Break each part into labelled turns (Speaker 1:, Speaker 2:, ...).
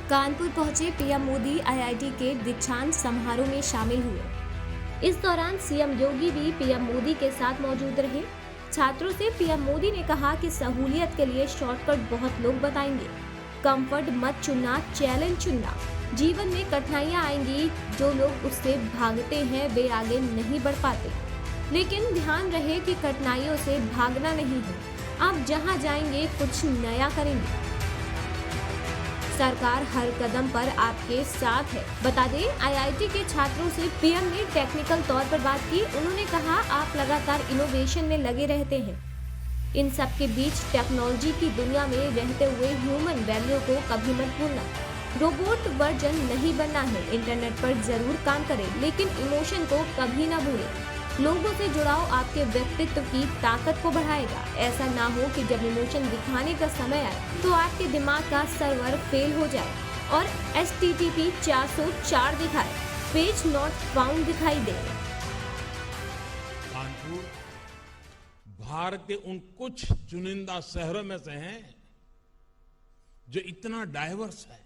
Speaker 1: कानपुर पहुंचे PM Modi IIT के दीक्षांत समारोह में शामिल हुए। इस दौरान सीएम योगी भी पीएम मोदी के साथ मौजूद रहे। छात्रों से पीएम मोदी ने कहा कि सहूलियत के लिए शॉर्टकट बहुत लोग बताएंगे, कंफर्ट मत चुनना, चैलेंज चुनना। जीवन में कठिनाइयां आएंगी, जो लोग उससे भागते हैं वे आगे नहीं बढ़ पाते, लेकिन ध्यान रहे कि कठिनाइयों से भागना नहीं है, आप जहां जाएंगे कुछ नया करेंगे। सरकार हर कदम पर आपके साथ है। बता दें, आईआईटी के छात्रों से पीएम ने टेक्निकल तौर पर बात की। उन्होंने कहा, आप लगातार इनोवेशन में लगे रहते हैं। इन सब के बीच टेक्नोलॉजी की दुनिया में रहते हुए ह्यूमन वैल्यू को कभी मत भूलना। रोबोट वर्जन नहीं बनना है, इंटरनेट पर जरूर काम करें, लेकिन इमोशन को कभी ना भूलें। लोगों से जुड़ाव आपके व्यक्तित्व की ताकत को बढ़ाएगा। ऐसा ना हो कि जब इमोशन दिखाने का समय आए तो आपके दिमाग का सर्वर फेल हो जाए और HTTP 404 दिखाए, पेज नॉट फाउंड दिखाई दे।
Speaker 2: कानपुर भारत के उन कुछ चुनिंदा शहरों में से हैं जो इतना डाइवर्स है।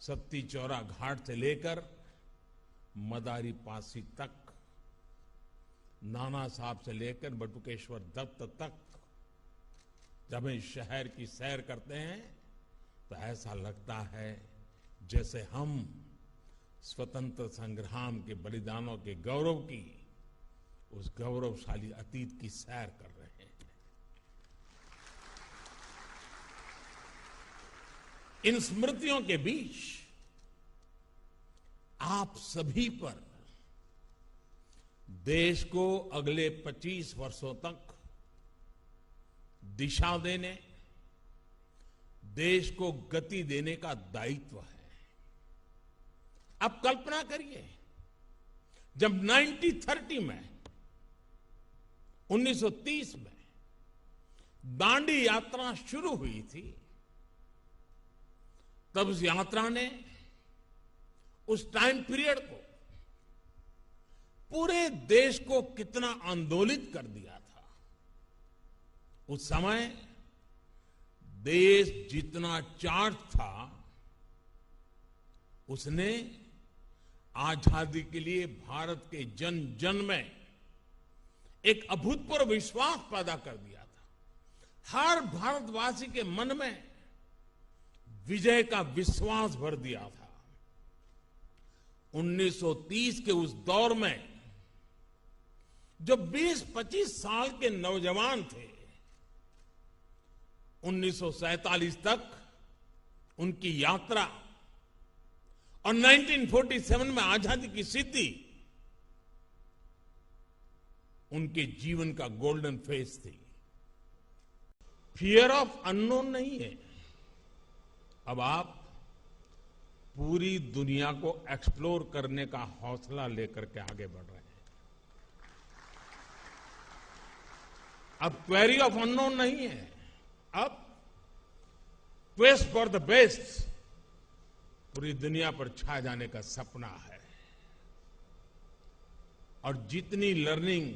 Speaker 2: सत्ती चौरा घाट से लेकर मदारी पासी तक, नाना साहब से लेकर बटुकेश्वर दत्त तक, जब हम शहर की सैर करते हैं तो ऐसा लगता है जैसे हम स्वतंत्र संग्राम के बलिदानों के गौरव की, उस गौरवशाली अतीत की सैर कर रहे हैं। इन स्मृतियों के बीच आप सभी पर देश को अगले 25 वर्षों तक दिशा देने, देश को गति देने का दायित्व है। अब कल्पना करिए, जब 1930 में 1930 में दांडी यात्रा शुरू हुई थी, तब उस यात्रा ने उस टाइम पीरियड को, पूरे देश को कितना आंदोलित कर दिया था। उस समय देश जितना चार्ज था, उसने आजादी के लिए भारत के जन जन में एक अभूतपूर्व विश्वास पैदा कर दिया था। हर भारतवासी के मन में विजय का विश्वास भर दिया था। 1930 के उस दौर में जो 20-25 साल के नौजवान थे, 1947 तक उनकी यात्रा और 1947 में आजादी की सिद्धि उनके जीवन का गोल्डन फेज थी। फियर ऑफ अननोन नहीं है। अब आप पूरी दुनिया को एक्सप्लोर करने का हौसला लेकर के आगे बढ़ रहे हैं। अब क्वेरी ऑफ अननोन नहीं है, अब क्वेस्ट फॉर द बेस्ट पूरी दुनिया पर छा जाने का सपना है। और जितनी लर्निंग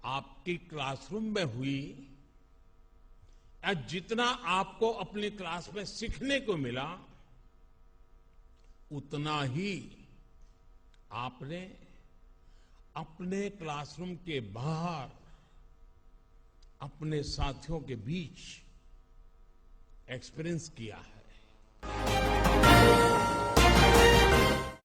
Speaker 2: आपकी क्लासरूम में हुई, या जितना आपको अपनी क्लास में सीखने को मिला, उतना ही आपने अपने क्लासरूम के बाहर अपने साथियों के बीच एक्सपीरियंस किया है।